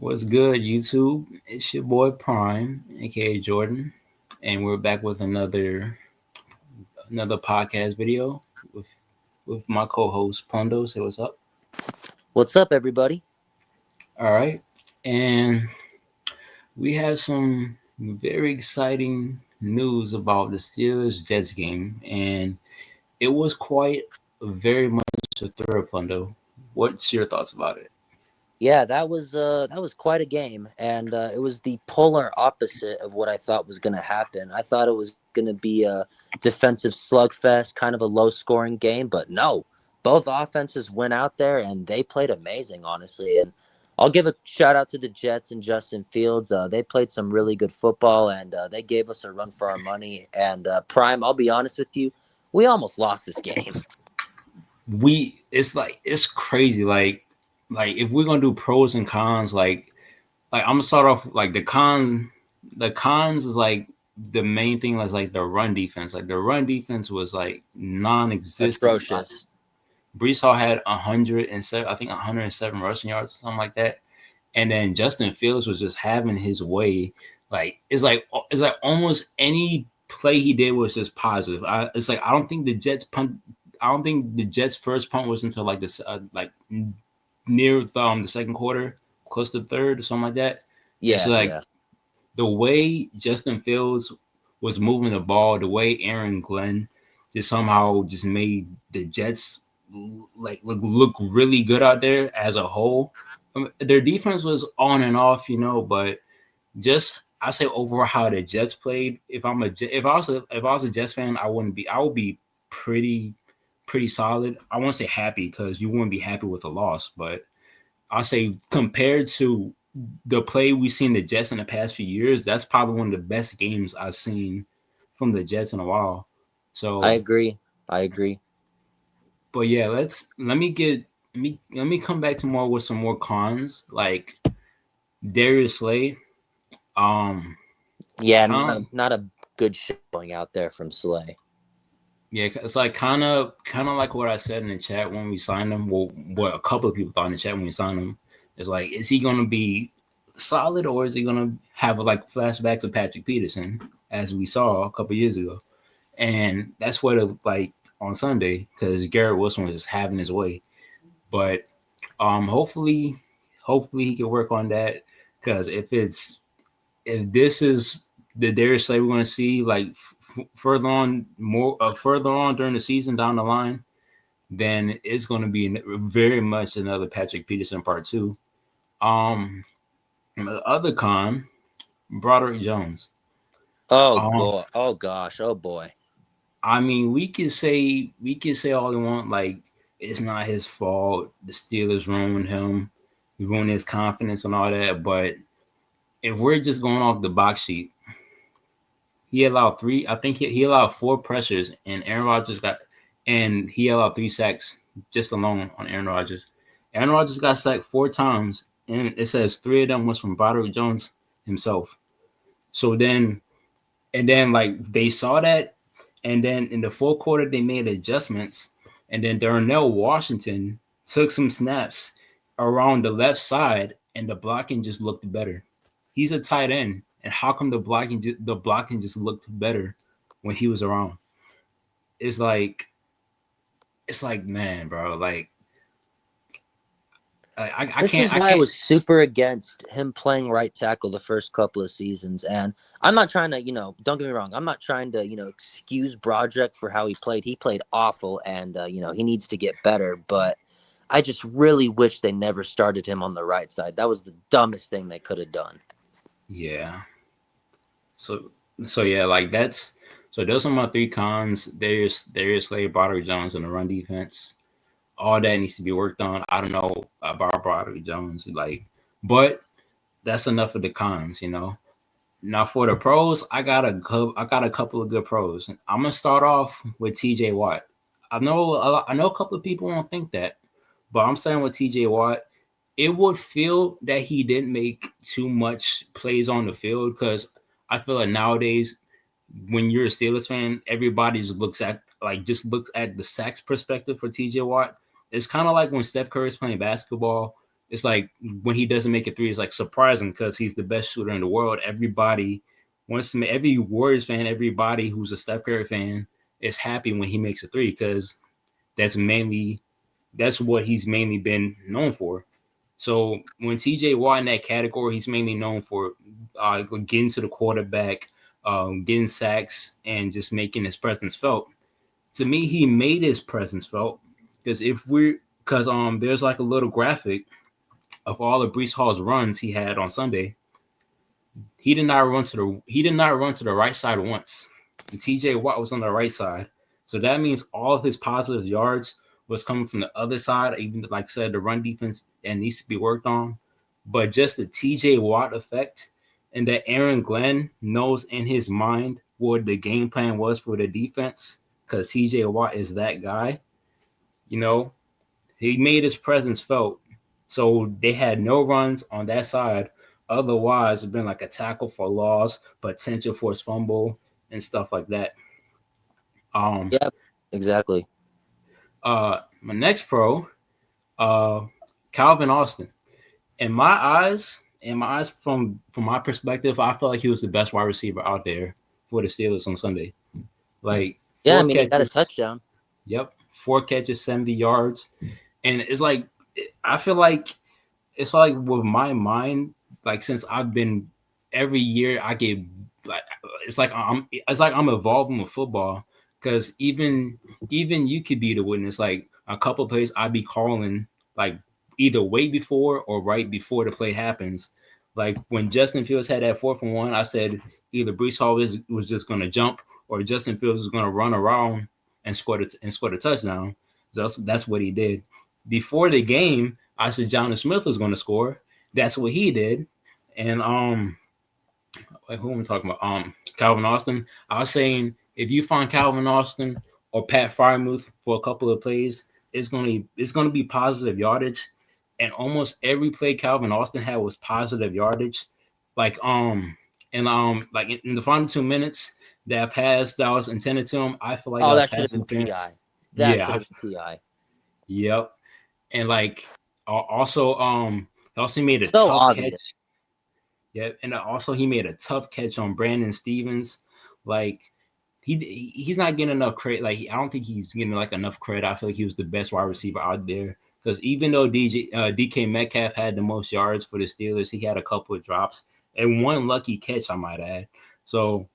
What's good, YouTube? It's your boy Prime, aka Jordan, and we're back with another podcast video with with my co-host Pondo. Say what's up. What's up, everybody? All right, and we have some very exciting news about the Steelers Jets game, and it was quite very much a thrill, Pondo. What's your thoughts about it? Yeah, that was quite a game, and it was the polar opposite of what I thought was going to happen. I thought it was going to be a defensive slugfest, kind of a low-scoring game, but no, both offenses went out there and they played amazing, honestly. And I'll give a shout out to the Jets and Justin Fields. They played some really good football, and they gave us a run for our money. And Prime, I'll be honest with you, we almost lost this game. It's crazy. Like if we're gonna do pros and cons, like I'm gonna start off like the cons is like the main thing was like the run defense. Like the run defense was like non-existent. Like Atrocious. Brees Hall had 107, I think 107 rushing yards, something like that. And then Justin Fields was just having his way. Like it's like almost any play he did was just positive. It's like I don't think the Jets punt. I don't think the Jets' first punt was until like this, like near the second quarter, close to third or something like that. It's Yeah, like yeah. the way Justin Fields was moving the ball, the way Aaron Glenn just somehow just made the Jets like look really good out there as a whole. Their defense was on and off, but just I say overall how the Jets played. If I was a Jets fan, I would be pretty pretty solid. I won't say happy because you wouldn't be happy with a loss, but I'll say compared to the play we've seen the Jets in the past few years, that's probably one of the best games I've seen from the Jets in a while. I So, agree. I agree. but yeah, let me come back to more with some more cons like Darius Slay. Um, Yeah, kind not a good showing out there from Slay. yeah, it's like kind of like what I said in the chat when we signed him. Well, what a couple of people thought in the chat when we signed him is like, is he gonna be solid or is he gonna have like flashbacks of Patrick Peterson as we saw a couple years ago? And that's what it like on Sunday because Garrett Wilson was just having his way. But hopefully he can work on that because if this is the Darius Slay we're going to see like further on during the season down the line, then it's going to be very much another Patrick Peterson part two. And the other con, Broderick Jones. Um, Oh gosh, oh boy. I mean, we could say all we want, like it's not his fault. The Steelers ruined him, ruined his confidence and all that. But if we're just going off the box sheet, he allowed three. I think he allowed four pressures, and he allowed three sacks just alone on Aaron Rodgers. Aaron Rodgers got sacked four times, and it says three of them was from Broderick Jones himself. So then like they saw that, and then in the fourth quarter they made adjustments, and then Darnell Washington took some snaps around the left side, and the blocking just looked better. He's a tight end, and how come the blocking just looked better when he was around? It's like it's like man, bro, like I This can't is I why I can't. was super against him playing right tackle the first couple of seasons. And I'm not trying to, don't get me wrong. I'm not trying to, excuse Broderick for how he played. He played awful and, he needs to get better. But I just really wish they never started him on the right side. That was the dumbest thing they could have done. Yeah. So so yeah, like that's so those are my three cons. There's Slade, Broderick Jones, and the run defense. All that needs to be worked on. I don't know about Broderick Jones, like, but that's enough of the cons. Now for the pros, I got a couple of good pros. I'm gonna start off with T.J. Watt. I know a couple of people won't think that, but I'm starting with T.J. Watt. It would feel that he didn't make too much plays on the field because I feel like nowadays when you're a Steelers fan, everybody just looks at the sacks perspective for TJ Watt. It's kind of like when Steph Curry is playing basketball. it's like when he doesn't make a three, it's like surprising because he's the best shooter in the world. Everybody wants to make, every Warriors fan, everybody who's a Steph Curry fan is happy when he makes a three because that's mainly that's what he's mainly been known for. So when TJ Watt in that category, he's mainly known for getting to the quarterback, getting sacks, and just making his presence felt. To me, he made his presence felt because there's like a little graphic of all of Brees Hall's runs he had on Sunday. He did not run to the right side once. And TJ Watt was on the right side. So that means all of his positive yards was coming from the other side, even like I said, the run defense that needs to be worked on. But just the TJ Watt effect and that Aaron Glenn knows in his mind what the game plan was for the defense because TJ Watt is that guy, you know, he made his presence felt. So they had no runs on that side. Otherwise, it's been like a tackle for loss, potential for a fumble, and stuff like that. Um, Yeah, exactly. my next pro, uh, Calvin Austin. In my eyes, from my perspective, I felt like he was the best wide receiver out there for the Steelers on Sunday. Like Yeah, I four mean, he got a catches, touchdown. yep, 4 catches, 70 yards, and it's like I feel like it's like with my mind, like since I've been every year I get like it's like I'm evolving with football because even you could be the witness. Like a couple of plays I be calling like either way before or right before the play happens. Like when Justin Fields had that 4th and 1, I said either Brees Hall was just gonna jump or Justin Fields was gonna run around and score the touchdown. So that's what he did. Before the game, I said Jonathan Smith was going to score. That's what he did. And who am I talking about? Calvin Austin. I was saying if you find Calvin Austin or Pat Frymuth for a couple of plays, it's gonna be positive yardage. And almost every play Calvin Austin had was positive yardage. Like like in the final 2 minutes, that pass that was intended to him, I feel like that Oh, was that should pass have been interference. Ti. That Yeah, should have been Ti. yep. And like also he also made a So tough obvious. catch. Yeah, and also he made a tough catch on Brandon Stevens. Like he's not getting enough credit. Like I don't think he's getting like enough credit. I feel like he was the best wide receiver out there because even though DK Metcalf had the most yards for the Steelers, he had a couple of drops and one lucky catch, I might add. So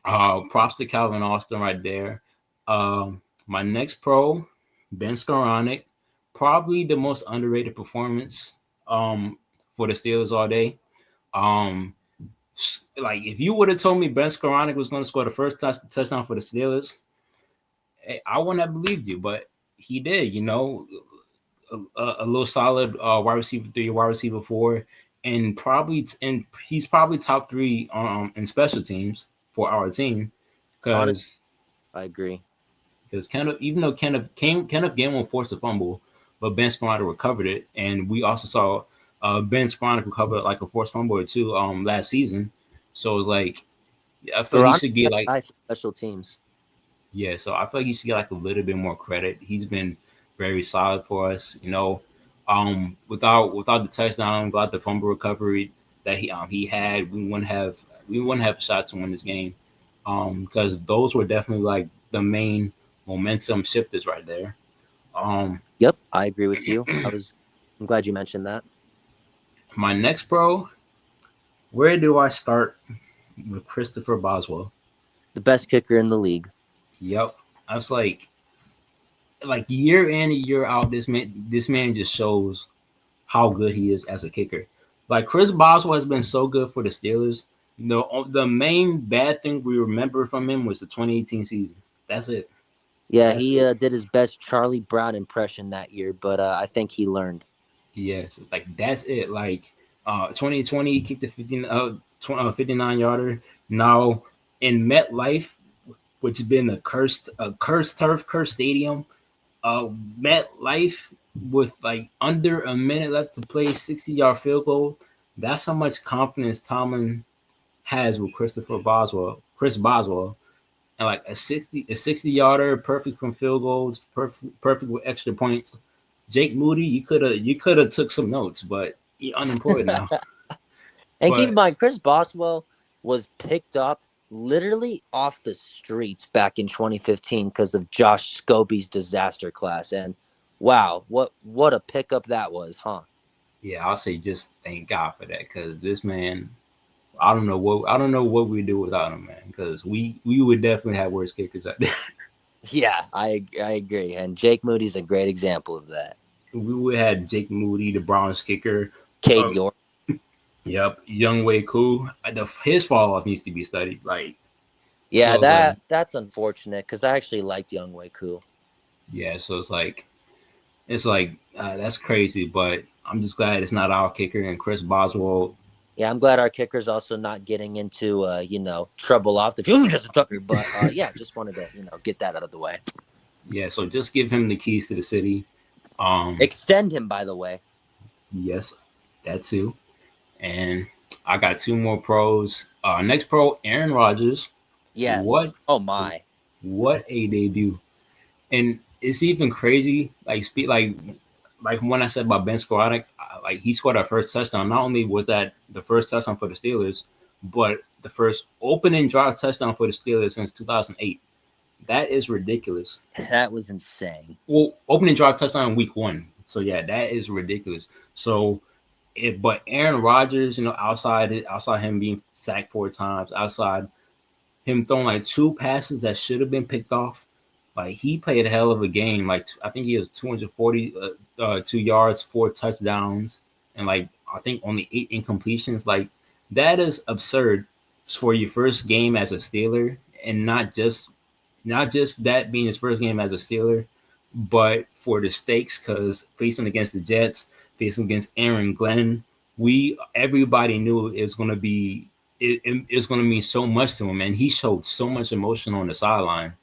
props to Calvin Austin right there. My next pro, Ben Skoranek, probably the most underrated performance for the Steelers all day. Um, like if you would have told me Ben Skoranek was going to score the first touchdown for the Steelers, I wouldn't have believed you, but he did. A little solid wide receiver 3, wide receiver 4, and he's probably top 3 in special teams for our team Honest, because I agree. Kenneth, even though Kenneth Gainwell forced a fumble, but Ben Sprotter recovered it, and we also saw Ben Sprotter recover like a forced fumble or two last season. So it's like I feel like he Skoranek should get got like nice special teams. yeah. So I feel like he should get like a little bit more credit. He's been very solid for us. Without the touchdown, without the fumble recovery that he had, we wouldn't have a shot to win this game. Because those were definitely like the main momentum shifters right there. Um, Yep, I agree with you. I'm glad you mentioned that. my next pro, where do I start with Christopher Boswell? The best kicker in the league. Yep, I was like year in and year out, this man just shows how good he is as a kicker. Like Chris Boswell has been so good for the Steelers. The main bad thing we remember from him was the 2018 season. That's it. Yeah, That's he it. did his best Charlie Brown impression that year, but I think he learned. Yes, like that's it. Like 2020, he kicked the 59 yarder. Now in MetLife, which has been a cursed turf, cursed stadium, MetLife with like under a minute left to play, 60-yard field goal. That's how much confidence Tomlin has with Chris Boswell, and like a 60 yarder, perfect from field goals, perfect with extra points. Jake Moody, you could have took some notes, but he unemployed now. And keep in But mind, Chris Boswell was picked up literally off the streets back in 2015 because of Josh Scobie's disaster class. And wow, what a pickup that was, huh? yeah, I'll say just thank God for that because this man, I don't know what we do without him, man. Because we would definitely have worse kickers out there. Yeah, I agree. And Jake Moody's a great example of that. We would have Jake Moody, the Browns kicker. Cade Uh, York. yep, Young Wei Koo. His fall off needs to be studied. Like Yeah, so, it's like that's unfortunate because I actually liked Young Wei Koo. yeah, so it's like that's crazy. But I'm just glad it's not our kicker and Chris Boswell. Yeah, I'm glad our kicker's also not getting into trouble off the field. Just a tucker, but yeah, just wanted to get that out of the way. Yeah, so just give him the keys to the city. Extend him, by the way. Yes, that too. And I got two more pros. Next pro, Aaron Rodgers. Yes. What Oh my. what a debut! And it's even crazy. Like when I said about Ben Skowronek, like he scored our first touchdown. Not only was that the first touchdown for the Steelers, but the first opening drive touchdown for the Steelers since 2008. That is ridiculous. That was insane. Well, opening drive touchdown in week one. So yeah, that is ridiculous. So but Aaron Rodgers, outside him being sacked 4 times, outside him throwing like two passes that should have been picked off, like he played a hell of a game. Like I think he has 242 yards, 4 touchdowns, and like I think only 8 incompletions. Like that is absurd for your first game as a Steeler, and not just that being his first game as a Steeler, but for the stakes because facing against the Jets, facing against Aaron Glenn, everybody knew it was going to be it's going to mean so much to him, and he showed so much emotion on the sideline.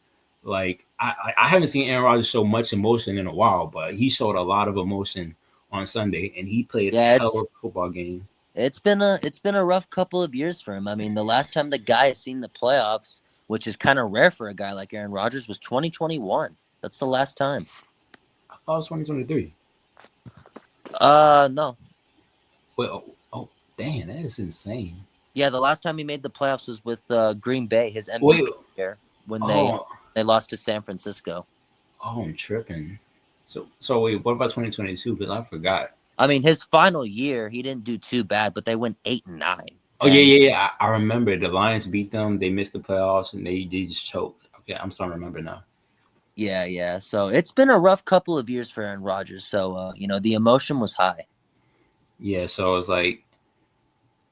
Like I haven't seen Aaron Rodgers show much emotion in a while, but he showed a lot of emotion on Sunday, and he played a Yeah, hell of a football game. it's been a rough couple of years for him. I mean, the last time the guy has seen the playoffs, which is kind of rare for a guy like Aaron Rodgers, was 2021. That's the last time. I thought it was 2023. No. Well, oh, damn, that is insane. Yeah, the last time he made the playoffs was with Green Bay, his Wait, MVP year when oh, they lost to San Francisco. I'm tripping. So wait, what about 2022? Because I forgot. I mean, his final year, he didn't do too bad, but they went 8-9. Oh yeah, And yeah, yeah. I remember the Lions beat them. They missed the playoffs and they just choked. Okay, I'm starting to remember now. yeah, yeah. So it's been a rough couple of years for Aaron Rodgers. So the emotion was high. Yeah, so it's like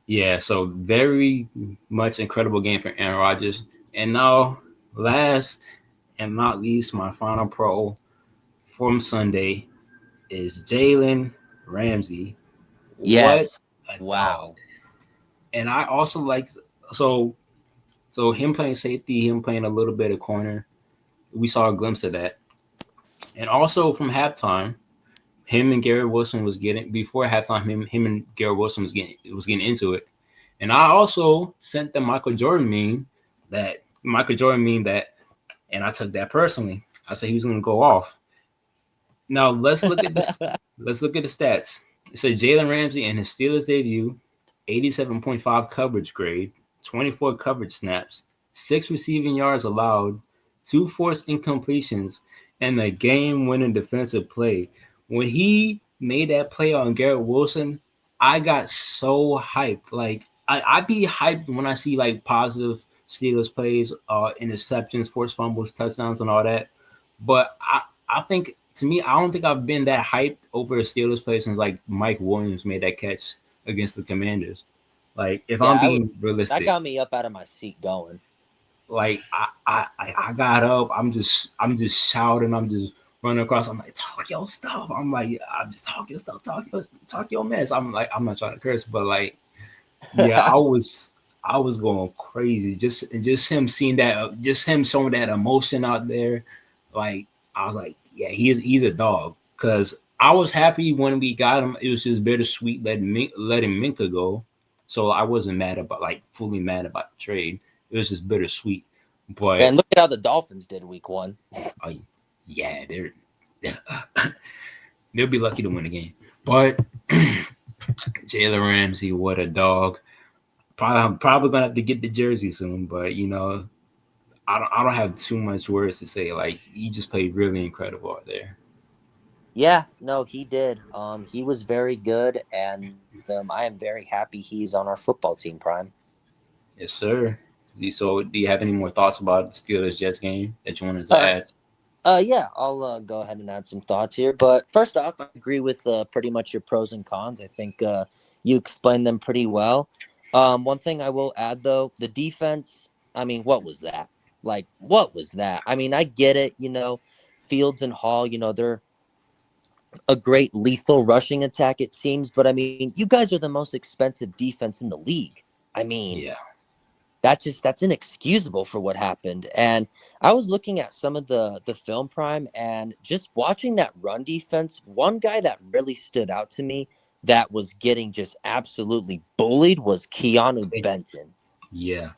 yeah, so very much incredible game for Aaron Rodgers. And now, last and not least, my final pro from Sunday is Jalen Ramsey. What Yes. a dog! Wow. And I also like so so him playing safety, him playing a little bit of corner. We saw a glimpse of that. And also from halftime, him and Garrett Wilson was getting before halftime. Him and Garrett Wilson was getting into it. And I also sent the Michael Jordan meme that, and I took that personally. I said he was going to go off. Now let's look at this. Let's look at the stats. It said Jalen Ramsey in his Steelers debut, 87.5 coverage grade, 24 coverage snaps, 6 receiving yards allowed, 2 forced incompletions, and a game-winning defensive play. When he made that play on Garrett Wilson, I got so hyped. Like I be hyped when I see like positive Steelers plays, interceptions, forced fumbles, touchdowns, and all that. But I think to me, I don't think I've been that hyped over a Steelers play since like Mike Williams made that catch against the Commanders. Like if I'm Yeah, being that realistic, got me up out of my seat going. like I got up, I'm just shouting, I'm just running across. I'm like talk your stuff. I'm like I'm just talk your stuff, talk your mess. I'm like I'm not trying to curse, but like yeah, I was going crazy. Just him seeing that, just him showing that emotion out there. Like I was like, yeah, he's a dog. Cause I was happy when we got him. It was just bittersweet letting Minka go. So I wasn't mad about like fully mad about the trade. It was just bittersweet. And But look at how the Dolphins did week 1. uh, yeah, they're They'll be lucky to win the game. But Jalen Ramsey, what a dog. Probably gonna have to get the jersey soon, but I don't have too much words to say. Like he just played really incredible out there. Yeah, no, he did. He was very good, and I am very happy he's on our football team, Prime. Yes, sir. So, do you have any more thoughts about the Steelers Jets game that you wanted to Uh, add? yeah, I'll go ahead and add some thoughts here. But first off, I agree with pretty much your pros and cons. I think you explained them pretty well. One thing I will add though, the defense. I mean, what was that? Like, what was that? I mean, I get it. Fields and Hall. They're a great lethal rushing attack. It seems, but I mean, you guys are the most expensive defense in the league. I mean, Yeah, that's inexcusable for what happened. And I was looking at some of the film, Prime, and just watching that run defense. One guy that really stood out to me that was getting just absolutely bullied was Keanu Benton. yeah.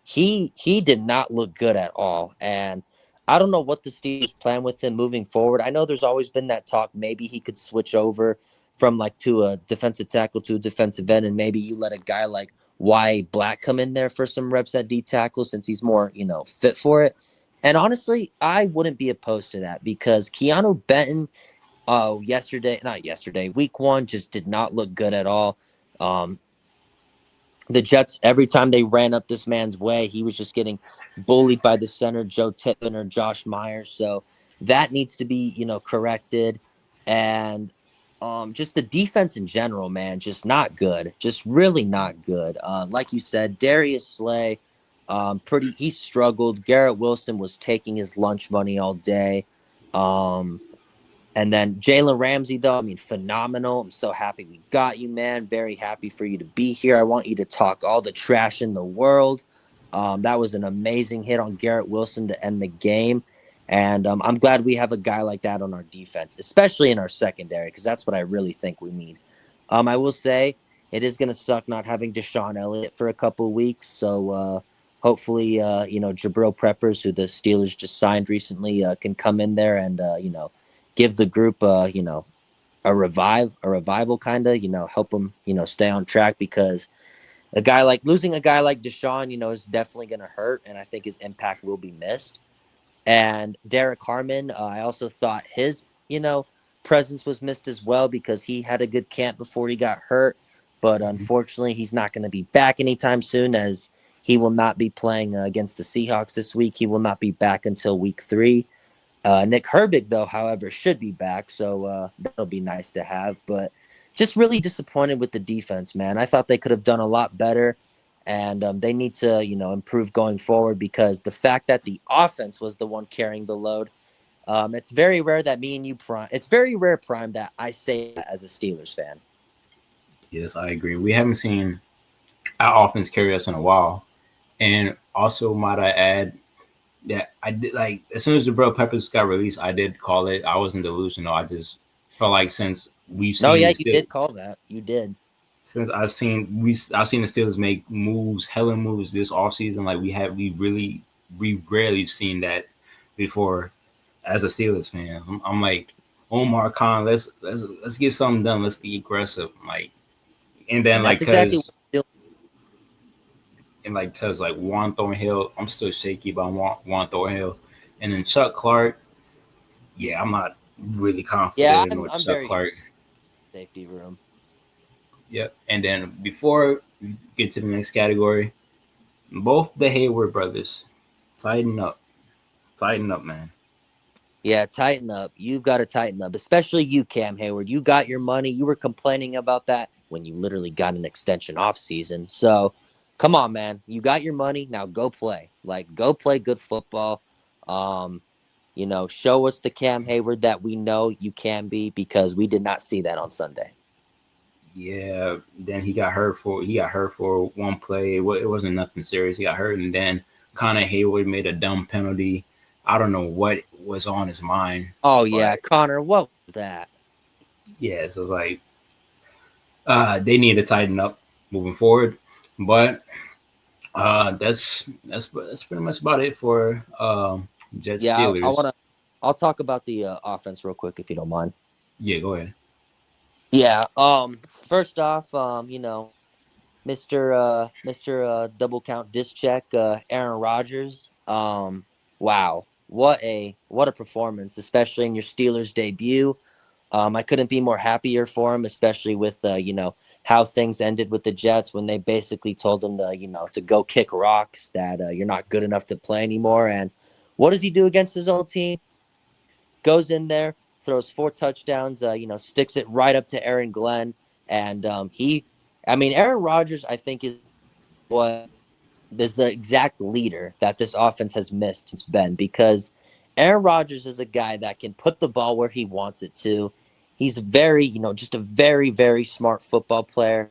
He did not look good at all, and I don't know what the Steelers plan with him moving forward. I know there's always been that talk maybe he could switch over from like to a defensive tackle to a defensive end, and maybe you let a guy like Y Black come in there for some reps at D tackle since he's more fit for it. And honestly, I wouldn't be opposed to that because Keanu Benton, not yesterday, week one just did not look good at all. Um, the Jets, every time they ran up this man's way, he was just getting bullied by the center, Joe Tippin or Josh Myers. So that needs to be, corrected. And just the defense in general, man, just not good. Just really not good. Like you said, Darius Slay, he struggled. Garrett Wilson was taking his lunch money all day. Um, and then Jalen Ramsey, though, I mean, phenomenal. I'm so happy we got you, man. Very happy for you to be here. I want you to talk all the trash in the world. That was an amazing hit on Garrett Wilson to end the game. And I'm glad we have a guy like that on our defense, especially in our secondary, because that's what I really think we need. I will say it is going to suck not having Deshaun Elliott for a couple of weeks. So hopefully, Jabril Peppers, who the Steelers just signed recently, can come in there and, give the group a revival kind of, help them, stay on track because losing a guy like Deshaun, is definitely going to hurt. And I think his impact will be missed. And Derek Harmon, I also thought his, presence was missed as well because he had a good camp before he got hurt. But Mhm. unfortunately, he's not going to be back anytime soon as he will not be playing against the Seahawks this week. He will not be back until week 3. Nick Herbig, though, however, should be back, so that'll be nice to have. But just really disappointed with the defense, man. I thought they could have done a lot better, and they need to, improve going forward because the fact that the offense was the one carrying the load, it's very rare that me and you, Prime. It's very rare, Prime, that I say that as a Steelers fan. Yes, I agree. We haven't seen our offense carry us in a while. And also, might I add that I did like as soon as the Bro Peppers got released, I did call it. I wasn't delusional. I just felt like No, yeah, you did call that. You did. since I've seen the Steelers make moves, hella moves this offseason. Like we rarely seen that before as a Steelers fan. I'm like Omar Khan, let's get something done. Let's be aggressive. Like and then And that's exactly what cause like Juan Thornhill, I'm still shaky about Juan Thornhill, and then Chuck Clark. Yeah, I'm not really yeah, confident I'm with I'm Chuck very Clark. safety room. Yep. And then before we get to the next category, both the Hayward brothers, tighten up, tighten up, man. Yeah, tighten up. You've got to tighten up, especially you, Cam Hayward. You got your money. You were complaining about that when you literally got an extension off season. So, come on, man. You got your money. Now go play. Like, go play good football. Um, show us the Cam Hayward that we know you can be because we did not see that on Sunday. Yeah. Then he got hurt for one play. It wasn't nothing serious. He got hurt, and then Connor Hayward made a dumb penalty. I don't know what was on his mind, Oh but yeah, Connor, what was that? yeah. So like, they need to tighten up moving forward. But that's pretty much about it for Jets Yeah, I Steelers. want to. I'll talk about the offense real quick if you don't mind. Yeah, go ahead. Yeah. First off, Mr. Double Count Disc Check, Aaron Rodgers. Wow, what a performance, especially in your Steelers debut. I couldn't be more happier for him, especially with how things ended with the Jets when they basically told him to go kick rocks, that you're not good enough to play anymore. And what does he do against his own team? Goes in there, throws 4 touchdowns, sticks it right up to Aaron Glenn. And Aaron Rodgers, I think, is what is the exact leader that this offense has missed since Ben, because Aaron Rodgers is a guy that can put the ball where he wants it to. He's just a very, very smart football player.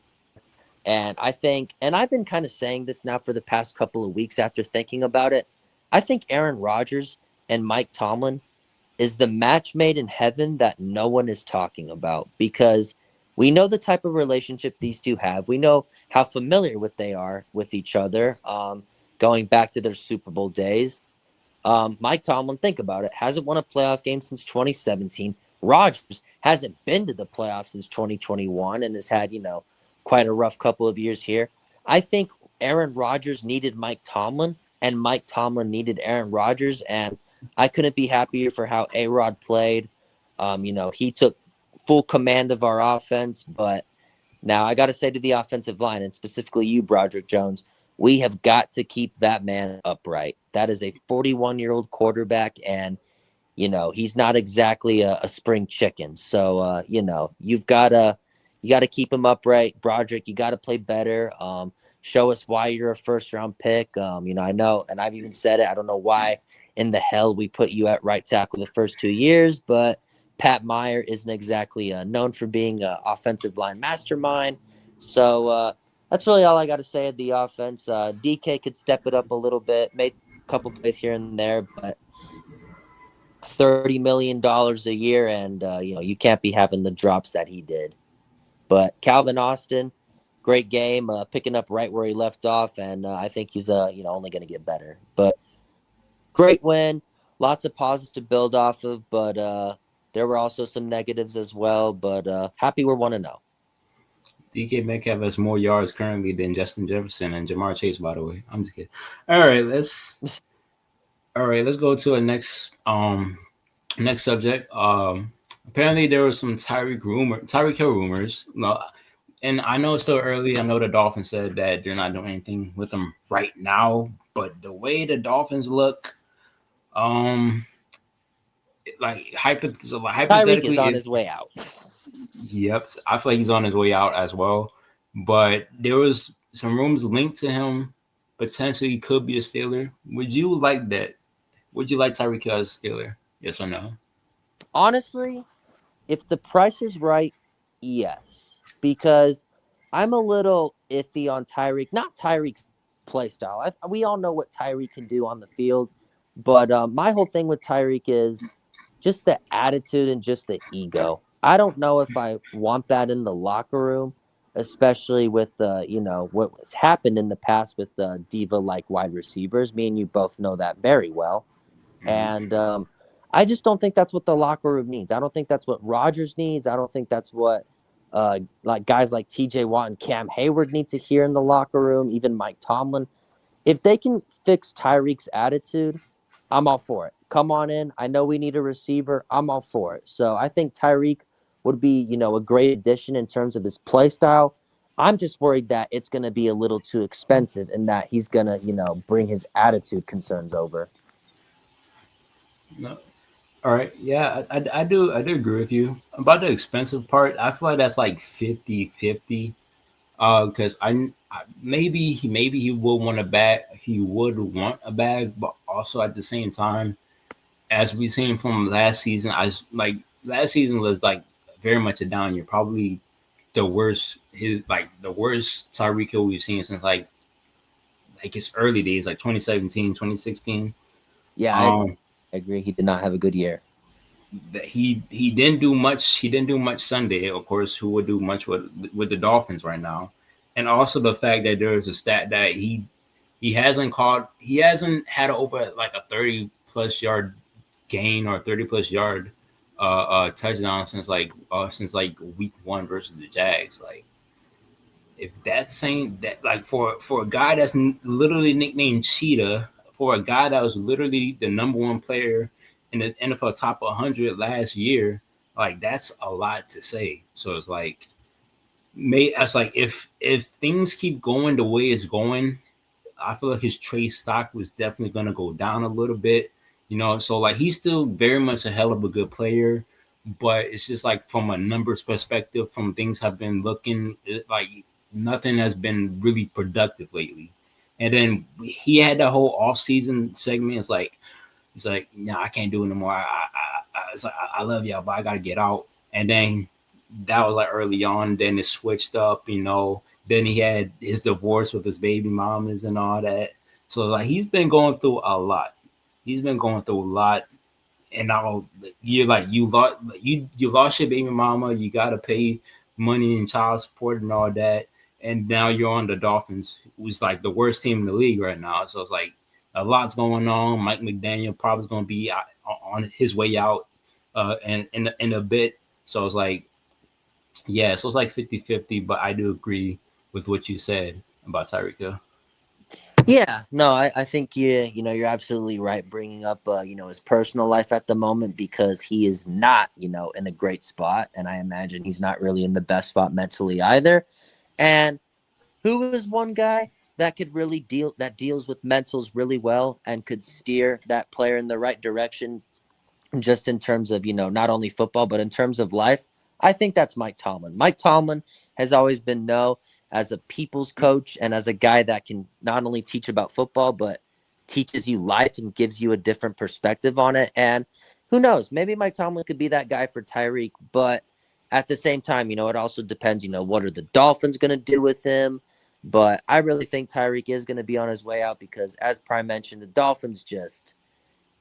And I think, and I've been kind of saying this now for the past couple of weeks after thinking about it, I think Aaron Rodgers and Mike Tomlin is the match made in heaven that no one is talking about, because we know the type of relationship these two have. We know how familiar with they are with each other, going back to their Super Bowl days. Mike Tomlin, think about it, hasn't won a playoff game since 2017. Rodgers hasn't been to the playoffs since 2021 and has had, quite a rough couple of years here. I think Aaron Rodgers needed Mike Tomlin, and Mike Tomlin needed Aaron Rodgers. And I couldn't be happier for how A-Rod played. He took full command of our offense, but now I got to say to the offensive line, and specifically you, Broderick Jones, we have got to keep that man upright. That is a 41-year-old quarterback, and he's not exactly a spring chicken. So you gotta keep him upright. Broderick, you gotta play better. Show us why you're a first round pick. I know, and I've even said it, I don't know why in the hell we put you at right tackle the first 2 years, but Pat Meyer isn't exactly known for being an offensive line mastermind. So that's really all I got to say at the offense. DK could step it up a little bit, made a couple plays here and there, but $30 million a year, and you can't be having the drops that he did. But Calvin Austin, great game, picking up right where he left off, and I think he's only going to get better. But great win, lots of positives to build off of, but there were also some negatives as well. But happy we're 1-0. DK Metcalf has more yards currently than Justin Jefferson and Jamar Chase. By the way, I'm just kidding. All right, let's go to a next subject. Apparently there was some Tyreek Hill rumors. No, and I know it's still early. I know the Dolphins said that they're not doing anything with him right now, but the way the Dolphins look, um, Tyreek is hypothetically, on is his way out. yep. I feel like he's on his way out as well. But there was some rumors linked to him potentially could be a Steeler. Would you like that? Would you like Tyreek Hill as a Steeler? Yes or no? Honestly, if the price is right, yes. Because I'm a little iffy on Tyreek. Not Tyreek's play style. We all know what Tyreek can do on the field. But my whole thing with Tyreek is just the attitude and just the ego. I don't know if I want that in the locker room, especially with what has happened in the past with diva like wide receivers. Me and you both know that very well. Mhm. And I just don't think that's what the locker room needs. I don't think that's what Rodgers needs. I don't think that's what like guys like TJ Watt and Cam Hayward need to hear in the locker room, even Mike Tomlin. If they can fix Tyreek's attitude, I'm all for it. Come on in. I know we need a receiver. I'm all for it. So I think Tyreek would be, a great addition in terms of his play style. I'm just worried that it's going to be a little too expensive and that he's going to, bring his attitude concerns over. No. All right. Yeah, I do agree with you about the expensive part. I feel like that's like 50-50. Because maybe he would want a bag. He would want a bag, but also at the same time, as we seen from last season, like last season was like very much a down year. Probably the worst Tyreek Hill we've seen since like his early days, like 2017, 2016. Yeah, I agree. Um, I agree. He did not have a good year. that he didn't do much. He didn't do much Sunday, of course. Who would do much with the Dolphins right now? And also the fact that there is a stat that he hasn't had over like a 30 plus yard gain or 30 plus yard touchdown since like week one versus the Jags. Like if that's saying that, like for a guy that's literally nicknamed Cheetah, for a guy that was literally the number one player in the NFL top 100 last year, like that's a lot to say. So it's like, that's like if things keep going the way it's going, I feel like his trade stock was definitely going to go down a little bit, you know. So like he's still very much a hell of a good player, but it's just like from a numbers perspective, from things have been looking like nothing has been really productive lately. And then he had that whole off season segment. It's like, no, I can't do it anymore. It's like, I love y'all, but I gotta get out. And then that was like early on. Then it switched up, you know. Then he had his divorce with his baby mamas and all that. So like he's been going through a lot. He's been going through a lot. And now you're like you lost your baby mama. You gotta pay money and child support and all that. And now you're on the Dolphins, who's like the worst team in the league right now. So it's like a lot's going on. Mike McDaniel probably going to be on his way out and in a bit. So it's like, yeah, so it's like 50-50, but I do agree with what you said about Tyreek Hill. Yeah, no, I think you're absolutely right bringing up his personal life at the moment because he is not in a great spot, and I imagine he's not really in the best spot mentally either. And who is one guy that could really deals with mentals really well and could steer that player in the right direction just in terms of, not only football, but in terms of life? I think that's Mike Tomlin. Mike Tomlin has always been known as a people's coach and as a guy that can not only teach about football, but teaches you life and gives you a different perspective on it. And who knows, maybe Mike Tomlin could be that guy for Tyreek, but at the same time, it also depends, what are the Dolphins going to do with him? But I really think Tyreek is going to be on his way out because, as Prime mentioned, the Dolphins just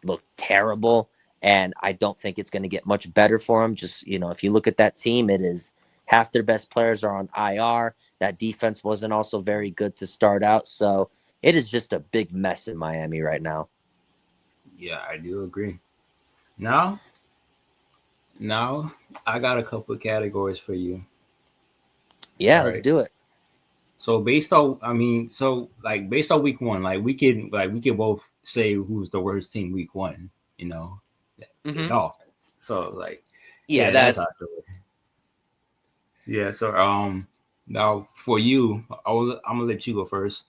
look terrible. And I don't think it's going to get much better for them. Just, if you look at that team, it is half their best players are on IR. That defense wasn't also very good to start out. So it is just a big mess in Miami right now. Yeah, I do agree. Now, now I got a couple of categories for you. All Yeah, let's right. do it. So based on, I mean, so like based on week one, like we can both say who's the worst team week one. You know, the Mm-hmm. Dolphins. So like, Yeah, yeah, that's that's out the way. Yeah. So now for you, I'm gonna let you go first.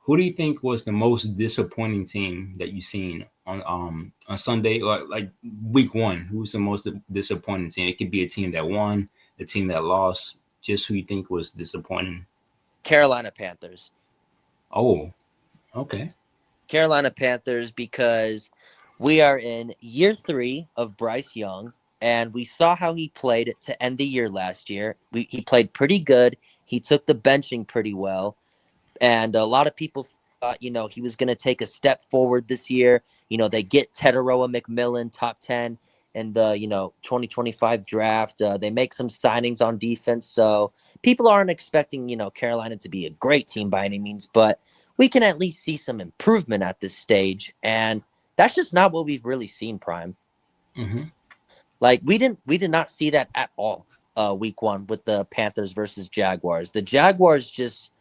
Who do you think was the most disappointing team that you seen on Sunday or like week one? Who's the most disappointing team? It could be a team that won, a team that lost. Just who you think was disappointing. Carolina Panthers. Oh, okay. Carolina Panthers because we are in year 3 of Bryce Young, and we saw how he played to end the year last year. He played pretty good. He took the benching pretty well, and a lot of people thought, he was going to take a step forward this year. They get Teteroa McMillan, top 10 in the, 2025 draft. They make some signings on defense. So people aren't expecting, Carolina to be a great team by any means, but we can at least see some improvement at this stage. And that's just not what we've really seen, Prime. Hmm. Like we did not see that at all week 1 with the Panthers versus Jaguars. The Jaguars just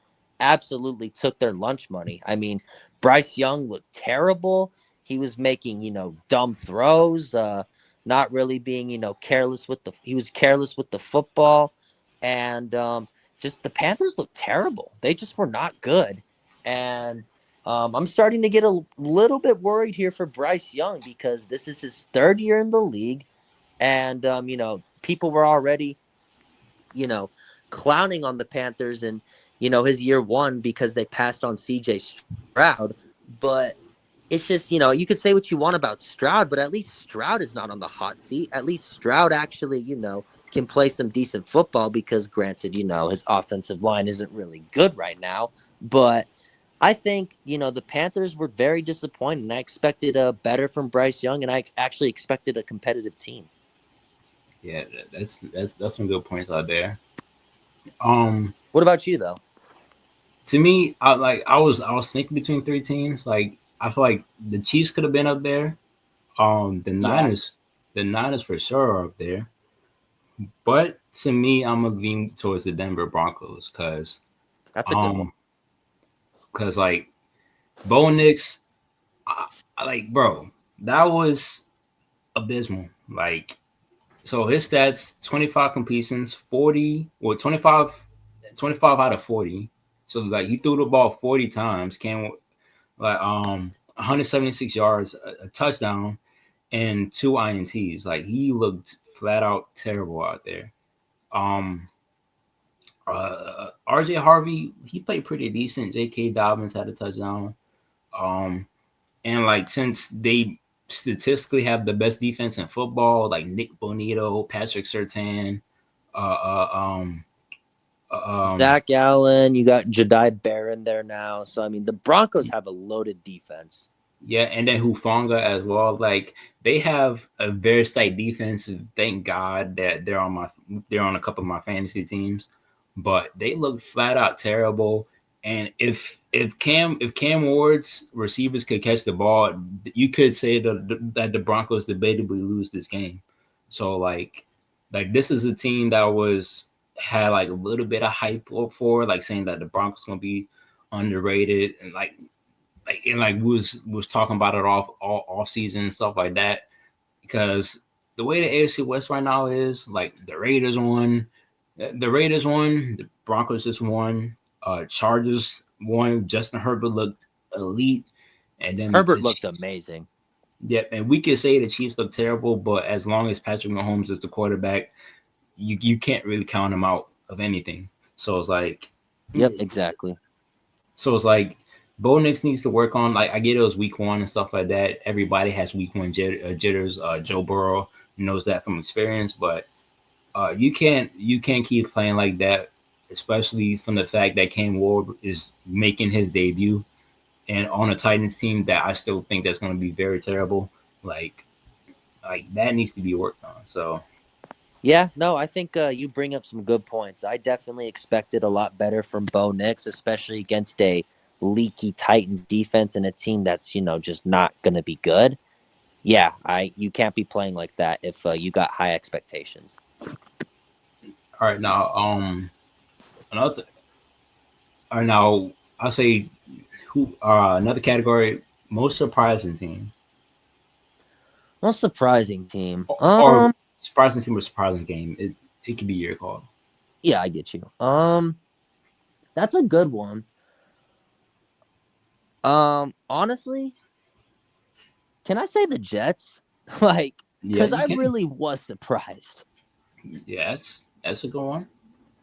absolutely took their lunch money. I mean, Bryce Young looked terrible. He was making, dumb throws, not really being, careless with the he was careless with the football, and just the Panthers looked terrible. They just were not good. And I'm starting to get a little bit worried here for Bryce Young because this is his 3rd year in the league, and people were already you know clowning on the Panthers and his year 1 because they passed on CJ Stroud. But it's just, you could say what you want about Stroud, but at least Stroud is not on the hot seat. At least Stroud actually can play some decent football because, granted, his offensive line isn't really good right now. But I think, the Panthers were very disappointed, and I expected better from Bryce Young, and I actually expected a competitive team. Yeah, that's some good points out there. Um, What about you, though? to me, I was thinking between three teams. Like I feel like the Chiefs could have been up there. The Yeah. Niners. The Niners for sure are up there. But to me, I'm gonna lean towards the Denver Broncos That's a good one. um like Bo Nix, I, like bro, that was abysmal. Like so his stats 25 completions, 40 or 25 out of 40. So like he threw the ball 40 times, came like 176 yards, a touchdown, and two ints. Like he looked flat out terrible out there. Um, RJ Harvey, he played pretty decent. J.K. Dobbins had a touchdown. Um, and like since they statistically have the best defense in football, like Nick Bonito, Patrick Surtain, uh, uh, um, Zach Allen, you got Jedi Barron there now. So I mean, the Broncos have a loaded defense. yeah, and then Hufanga as well. Like they have a very tight defense. Thank God that they're on a couple of my fantasy teams, but they look flat out terrible. And if Cam Ward's receivers could catch the ball, you could say that the Broncos debatably lose this game. So this is a team that had like a little bit of hype for, like saying that the Broncos gonna be underrated, and we was talking about it all off season and stuff like that, because the way the AFC West right now is, like the Raiders won, the Broncos just won, Chargers won. Justin Herbert looked elite, and then Herbert looked amazing. yeah, and we could say the Chiefs look terrible, but as long as Patrick Mahomes is the quarterback, you can't really count him out of anything. So it's like, Yep, exactly. So it's like Bo Nix needs to work on, like, I get it was week one and stuff like that. Everybody has week one jitters. Joe Burrow knows that from experience, but you can't keep playing like that, especially from the fact that Cam Ward is making his debut and on a Titans team that I still think that's going to be very terrible. Like that needs to be worked on. So Yeah, no, I think you bring up some good points. I definitely expected a lot better from Bo Nix, especially against a leaky Titans defense and a team that's just not going to be good. Yeah, you can't be playing like that if you got high expectations. all right now, another all right now I'll say who another category, most surprising team. Most surprising team. Or surprising team or surprising game. It could be your call. Yeah, I get you. That's a good one. Honestly, can I say the Jets? Like, Yeah, because you I can. really was surprised. Yeah, that's a good one.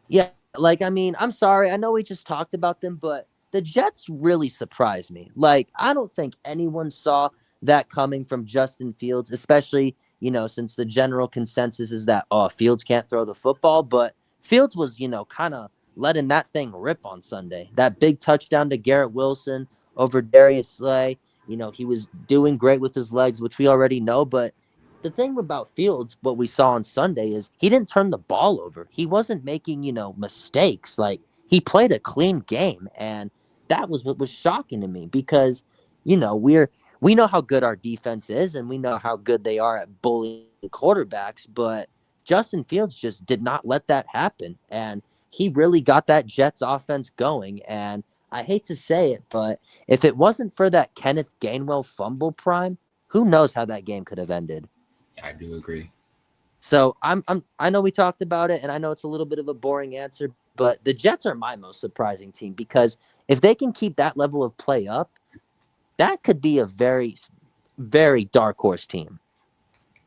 Yeah, like I mean, I'm sorry. I know we just talked about them, but the Jets really surprised me. Like, I don't think anyone saw that coming from Justin Fields, especially, since the general consensus is that Fields can't throw the football, but Fields was, kind of letting that thing rip on Sunday. That big touchdown to Garrett Wilson over Darius Slay, he was doing great with his legs, which we already know, but the thing about Fields, what we saw on Sunday is he didn't turn the ball over. He wasn't making, mistakes. Like he played a clean game. And that was what was shocking to me because, we know how good our defense is and we know how good they are at bullying quarterbacks, but Justin Fields just did not let that happen. And he really got that Jets offense going. And I hate to say it, but if it wasn't for that Kenneth Gainwell fumble prime, who knows how that game could have ended. I do agree. So I know we talked about it, and I know it's a little bit of a boring answer, but the Jets are my most surprising team because if they can keep that level of play up, that could be a very, very dark horse team.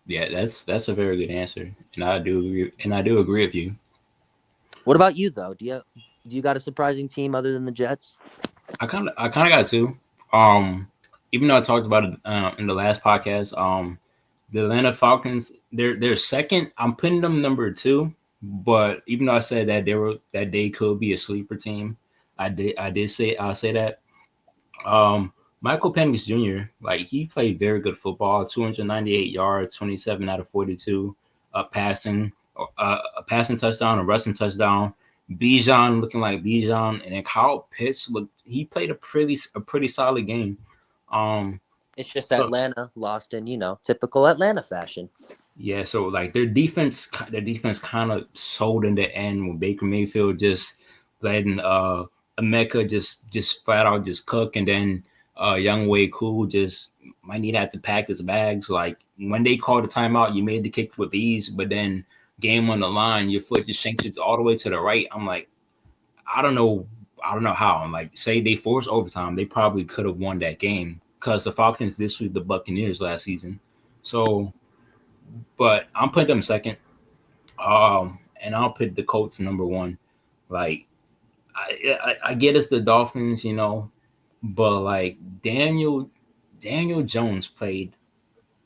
Yeah, that's a very good answer, and I do agree with you. What about you though? Do you got a surprising team other than the Jets? I kind of got two. Um, Even though I talked about it in the last podcast, the Atlanta Falcons, they're second. I'm putting them number two, but even though I said that they could be a sleeper team, I'll say that. Um, Michael Penix Jr., like he played very good football, 298 yards, 27 out of 42, a passing touchdown, a rushing touchdown. Bijan looking like Bijan, and then Kyle Pitts he played a pretty solid game. Um, It's just so Atlanta lost in, typical Atlanta fashion. Yeah, so like their defense kind of sold in the end when Baker Mayfield just letting Emeka just flat out just cook, and then Young Way Cool just might need to have to pack his bags. Like when they called the timeout, you made the kick with ease, but then game on the line, your foot just shanks it all the way to the right. I'm like, I don't know, I don't know how. I'm like, say they forced overtime, they probably could have won that game because the Falcons this week the Buccaneers last season. So, but I'm putting them second. And I'll put the Colts number one. Like I get it's the Dolphins, but like Daniel Jones played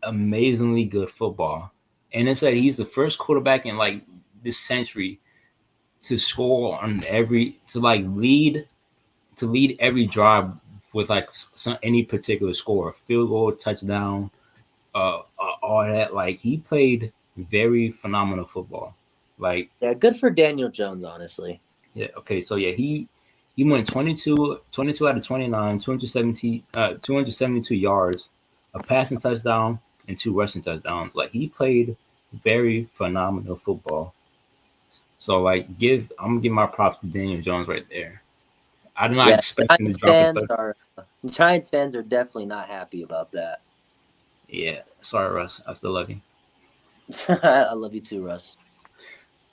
amazingly good football, and it's like he's the first quarterback in like this century to score on every to lead every drive with like any particular score, field goal, touchdown, all that. Like he played very phenomenal football. Like Yeah, good for Daniel Jones, honestly. yeah, okay, so yeah, he went 22 out of 29, 272 yards, a passing touchdown, and two rushing touchdowns. Like he played very phenomenal football. So like I'm gonna give my props to Daniel Jones right there. I did not Yeah, expect him to drop a third. Giants fans are definitely not happy about that. Yeah, sorry Russ, I still love you. I love you too, Russ.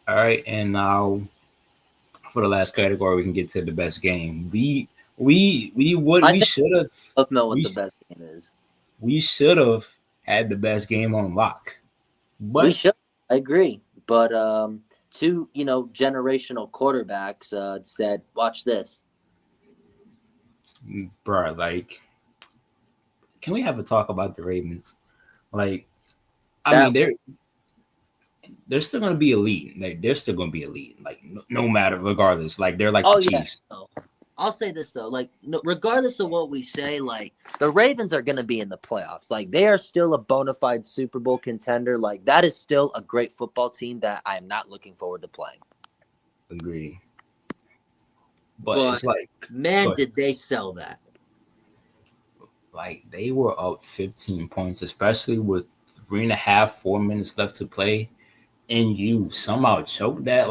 All right, and now for the last category, we can get to the best game. I We think should have we both know what we the best game is. we should have had the best game on lock. We But, should. I agree. But two, generational quarterbacks said, "Watch this." bro, like, can we have a talk about the Ravens? Like, I mean, That they're still gonna be elite. Like, they're still gonna be elite. Like, no matter, regardless. Like, they're like the Oh yeah. Chiefs. No. I'll say this though, like no, regardless of what we say, like the Ravens are going to be in the playoffs. Like they are still a bona fide Super Bowl contender. Like that is still a great football team that I am not looking forward to playing. Agree. But But it's like, man, but did they sell that? like they were up 15 points, especially with 3.5, 4 minutes left to play, and you somehow choke that.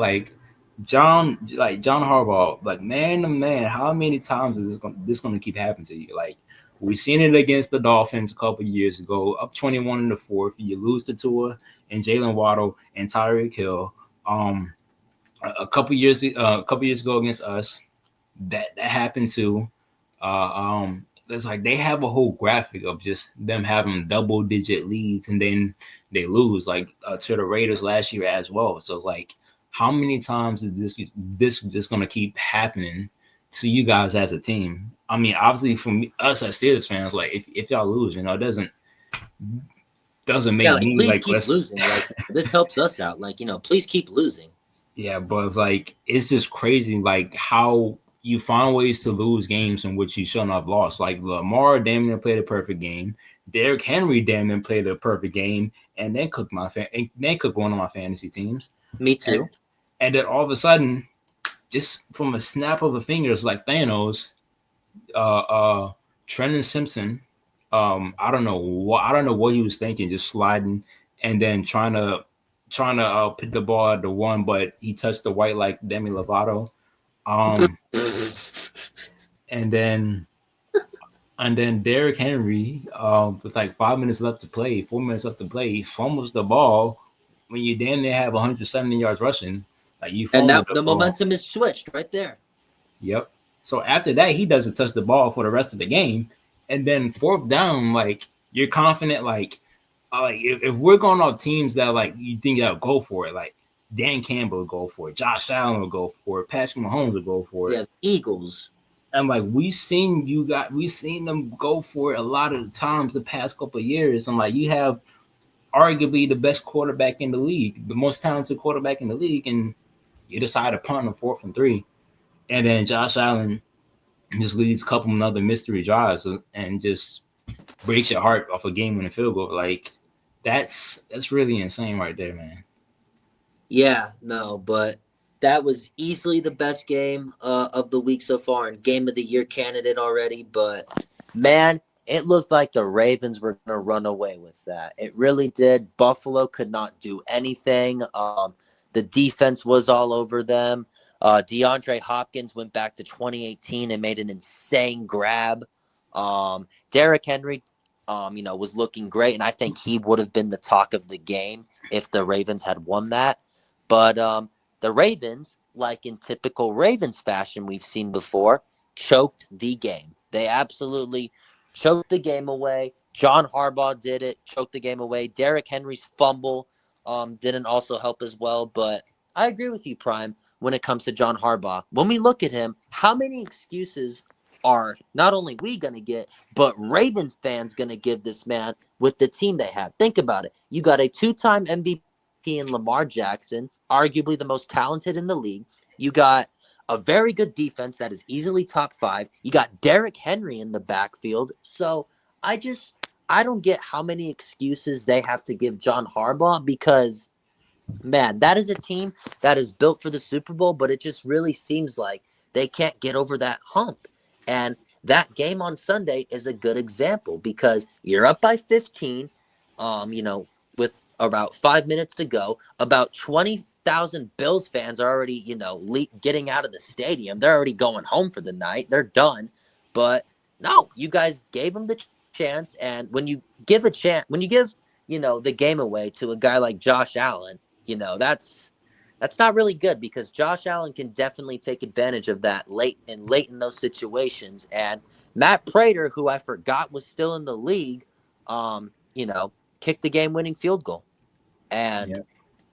John Harbaugh, like man to man, how many times is this gonna keep happening to you? Like we seen it against the Dolphins a couple years ago, up 21 in the fourth. You lose to Tua and Jalen Waddle and Tyreek Hill. Um, a couple years ago against us, that happened too. It's like they have a whole graphic of just them having double digit leads and then they lose like to the Raiders last year as well. So it's like, how many times is this just gonna keep happening to you guys as a team? I mean, obviously, us as Steelers fans, like if y'all lose, it doesn't Yeah, make like me please like keep less. losing. Like this helps us out. Like please keep losing. Yeah, but it's like it's just crazy, like how you find ways to lose games in which you shouldn't have lost. Like Lamar damn near played a perfect game. Derrick Henry damn near played a perfect game, and then cooked one of my fantasy teams. Me And too. and then all of a sudden, just from a snap of the fingers, like Thanos, Trenton Simpson, I don't know what he was thinking, just sliding and then trying to put the ball at the one, but he touched the white like Demi Lovato. Um, and then Derrick Henry, with like 5 minutes left to play, 4 minutes left to play, he fumbles the ball when you damn near have 170 yards rushing. Like you And fumbled that the the ball. momentum is switched right there. Yep. So after that, he doesn't touch the ball for the rest of the game. And then fourth down, like you're confident, like if we're going off teams that like you think that'll go for it, like Dan Campbell will go for it, Josh Allen will go for it, Patrick Mahomes will go for it. Yeah, Eagles. And like we've seen them go for it a lot of times the past couple of years. And like you have arguably the best quarterback in the league, the most talented quarterback in the league, and you decide to punt on 4th and 3. And then Josh Allen just leads a couple of other mystery drives and just breaks your heart off a game winning field goal. Like that's really insane right there, man. Yeah, no, but that was easily the best game of the week so far and game of the year candidate already. But man, it looked like the Ravens were going to run away with that. It really did. Buffalo could not do anything. The defense was all over them. DeAndre Hopkins went back to 2018 and made an insane grab. Derrick Henry, was looking great, and I think he would have been the talk of the game if the Ravens had won that. But the Ravens, like in typical Ravens fashion we've seen before, choked the game. They absolutely choked the game away. John Harbaugh did it, choked the game away. Derrick Henry's fumble didn't also help as well. But I agree with you, Prime, when it comes to John Harbaugh. When we look at him, how many excuses are not only we going to get, but Ravens fans going to give this man with the team they have? Think about it. You got a two-time MVP in Lamar Jackson, arguably the most talented in the league. You got a very good defense that is easily top 5. You got Derrick Henry in the backfield. So I don't get how many excuses they have to give John Harbaugh, because man, that is a team that is built for the Super Bowl, but it just really seems like they can't get over that hump. And that game on Sunday is a good example, because you're up by 15, with about 5 minutes to go. About 20,000 Bills fans are already, getting out of the stadium. They're already going home for the night. They're done. But no, you guys gave them the chance. And when you give a chance, when you give, the game away to a guy like Josh Allen, that's not really good, because Josh Allen can definitely take advantage of that late in those situations. And Matt Prater, who I forgot was still in the league, kicked the game-winning field goal. And Yeah.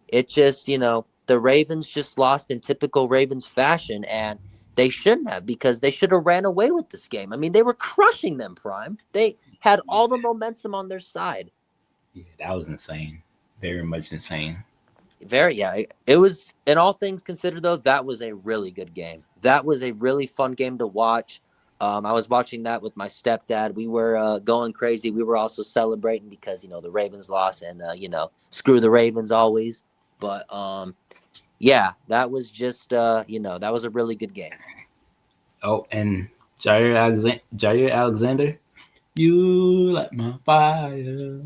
it just, the Ravens just lost in typical Ravens fashion, and they shouldn't have, because they should have ran away with this game. I mean, they were crushing them, Prime. They had Yeah, all the momentum on their side. yeah, that was insane. Very much insane. Very, yeah. It was, in all things considered, though, that was a really good game. That was a really fun game to watch. I was watching that with my stepdad. We were going crazy. We were also celebrating because the Ravens lost, and screw the Ravens always. But yeah, that was just that was a really good game. Oh, and Jair Alexander, you light my fire.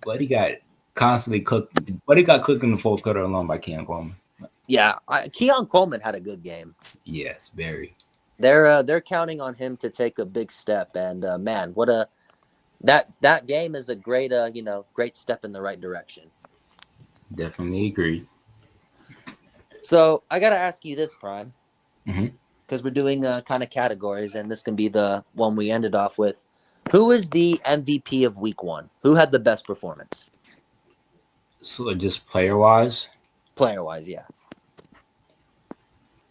But he got constantly cooked. But he got cooked in the fourth quarter alone by Cam Coleman. Yeah, Keon Coleman had a good game. Yes, very. They're counting on him to take a big step, and man, what a that game is a great great step in the right direction. Definitely agree. So I got to ask you this, Prime, Hmm. because we're doing kind of categories, and this can be the one we ended off with. Who is the MVP of Week 1? Who had the best performance, So just player wise, player wise? Yeah,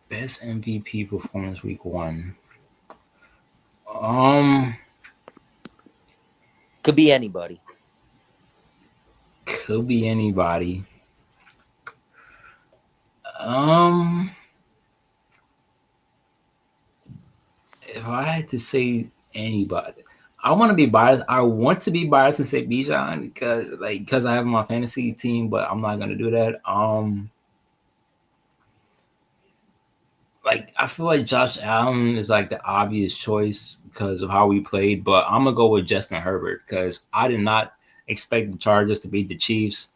best MVP performance week 1. Um, could be anybody. could be anybody. Um, if I had to say anybody, I want to be biased. I want to be biased and say Bijan because I have my fantasy team, but I'm not gonna do that. Like I feel like Josh Allen is like the obvious choice because of how we played, but I'm gonna go with Justin Herbert because I did not expect the Chargers to beat the Chiefs.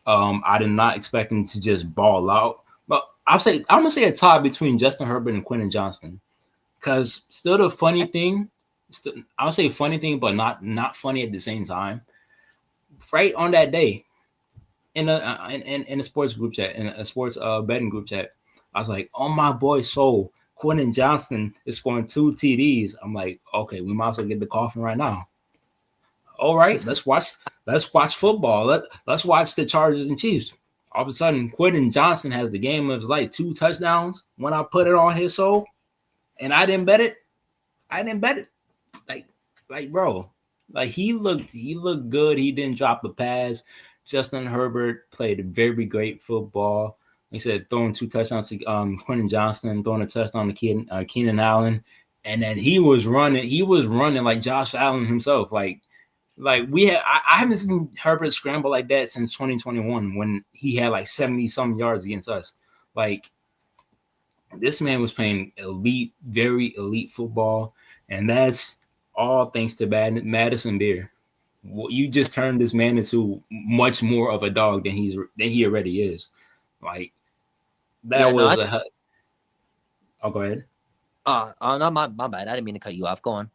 I did not expect them to just ball out. But I'm gonna say a tie between Justin Herbert and Quentin Johnston because still the funny thing, I'll say funny thing, but not funny at the same time. Right on that day, in a sports group chat, in a sports betting group chat. I was like, oh my boy, so Quentin Johnston is scoring 2 TDs. I'm like, okay, we might as well get the coffin right now. All right, let's watch football. Let's watch the Chargers and Chiefs. All of a sudden, Quentin Johnson has the game of his life, 2 touchdowns. When I put it on his soul, and I didn't bet it, I didn't bet it. Like, bro, like he looked good. He didn't drop a pass. Justin Herbert played a very great football. Like I said, throwing 2 touchdowns to Quentin Johnston, throwing a touchdown to Keenan Allen, and then he was running. He was running like Josh Allen himself. Like I haven't seen Herbert scramble like that since 2021 when he had like 70 some yards against us. Like this man was playing elite, very elite football. and that's all thanks to Madison Beer. You just turned this man into much more of a dog than he already is. Like that Yeah, no, was a. Oh, go ahead. no, my bad. I didn't mean to cut you off. Go on.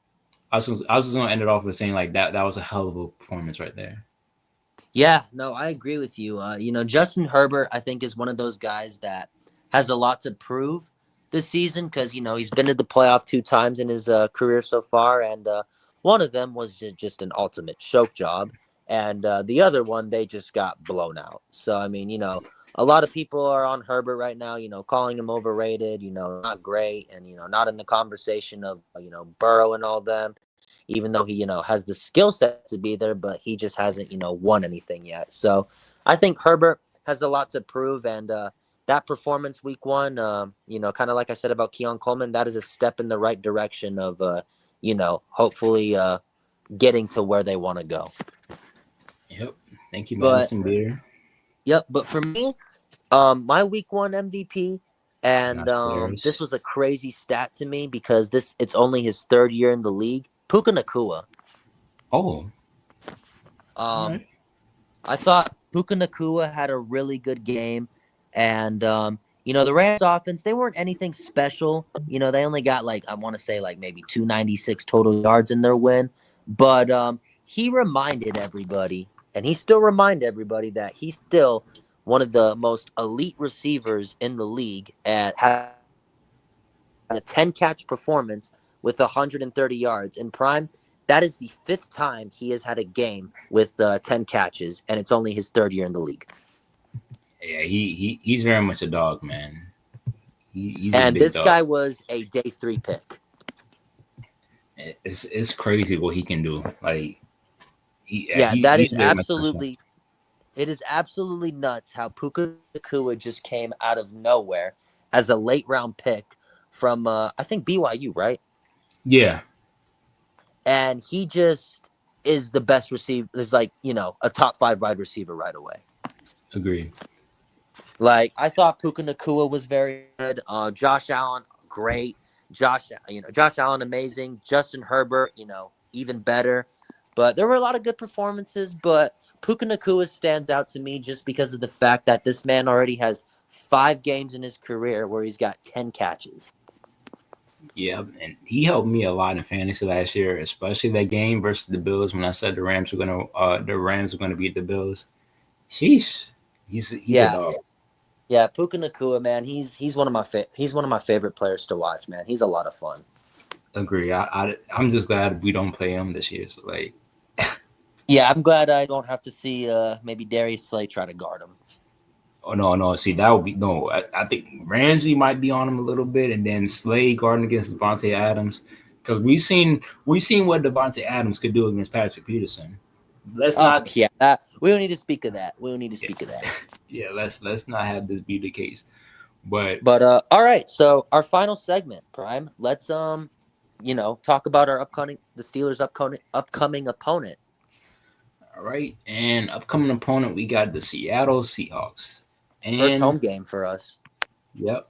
I was just gonna end it off with saying like that was a hell of a performance right there. Yeah, no, I agree with you. Justin Herbert, I think, is one of those guys that has a lot to prove this season because he's been to the playoff 2 times in his career so far, and one of them was just an ultimate choke job, and the other one they just got blown out. So I mean, a lot of people are on Herbert right now, calling him overrated, not great, and not in the conversation of Burrow and all them, even though he, has the skill set to be there, but he just hasn't, won anything yet. So I think Herbert has a lot to prove. And that performance week 1, kind of like I said about Keon Coleman, that is a step in the right direction of, hopefully getting to where they want to go. Yep. Thank you, But, Madison Beer. yep. But for me, my week 1 MVP, and Josh this Harris. was a crazy stat to me because it's only his 3rd year in the league. Puka Nakua. Oh, all Um, right. I thought Puka Nakua had a really good game. And, the Rams offense, they weren't anything special. They only got I want to say maybe 296 total yards in their win. But he reminded everybody, and he still reminds everybody that he's still one of the most elite receivers in the league and had a 10 catch performance with 130 yards in prime. That is the 5th time he has had a game with 10 catches, and it's only his 3rd year in the league. Yeah, he's very much a dog, man. He's a And big this dog. guy was a day 3 pick. It's crazy what he can do. Like Yeah, he's very much special. it is absolutely nuts how Puka Nakua just came out of nowhere as a late round pick from I think BYU, right? Yeah, And he just is the best receiver. Is a top 5 wide receiver right away. agree. I thought Puka Nakua was very good. Josh Allen, great. Josh Allen, amazing. Justin Herbert, even better. But there were a lot of good performances. But Puka Nakua stands out to me just because of the fact that this man already has 5 games in his career where he's got 10 catches. Yeah, and he helped me a lot in fantasy last year, especially that game versus the Bills when I said the Rams were gonna beat the Bills. Sheesh, he's a Yeah, dog. yeah. Puka Nakua, man, he's one of my favorite players to watch. Man, he's a lot of fun. Agree. I'm just glad we don't play him this year. So like, Yeah, I'm glad I don't have to see maybe Darius Slay try to guard him. oh no. See, that would be no. I think Ramsey might be on him a little bit, and then Slade guarding against Devontae Adams, because we seen what Devontae Adams could do against Patrick Peterson. Let's Oh not. yeah, we don't need to speak of that. We don't need to Yeah, speak of that. yeah. Let's not have this be the case. But But all right. So our final segment, Prime. Let's talk about our the Steelers' upcoming opponent. all right, and upcoming opponent we got the Seattle Seahawks, First and home game for us. yep.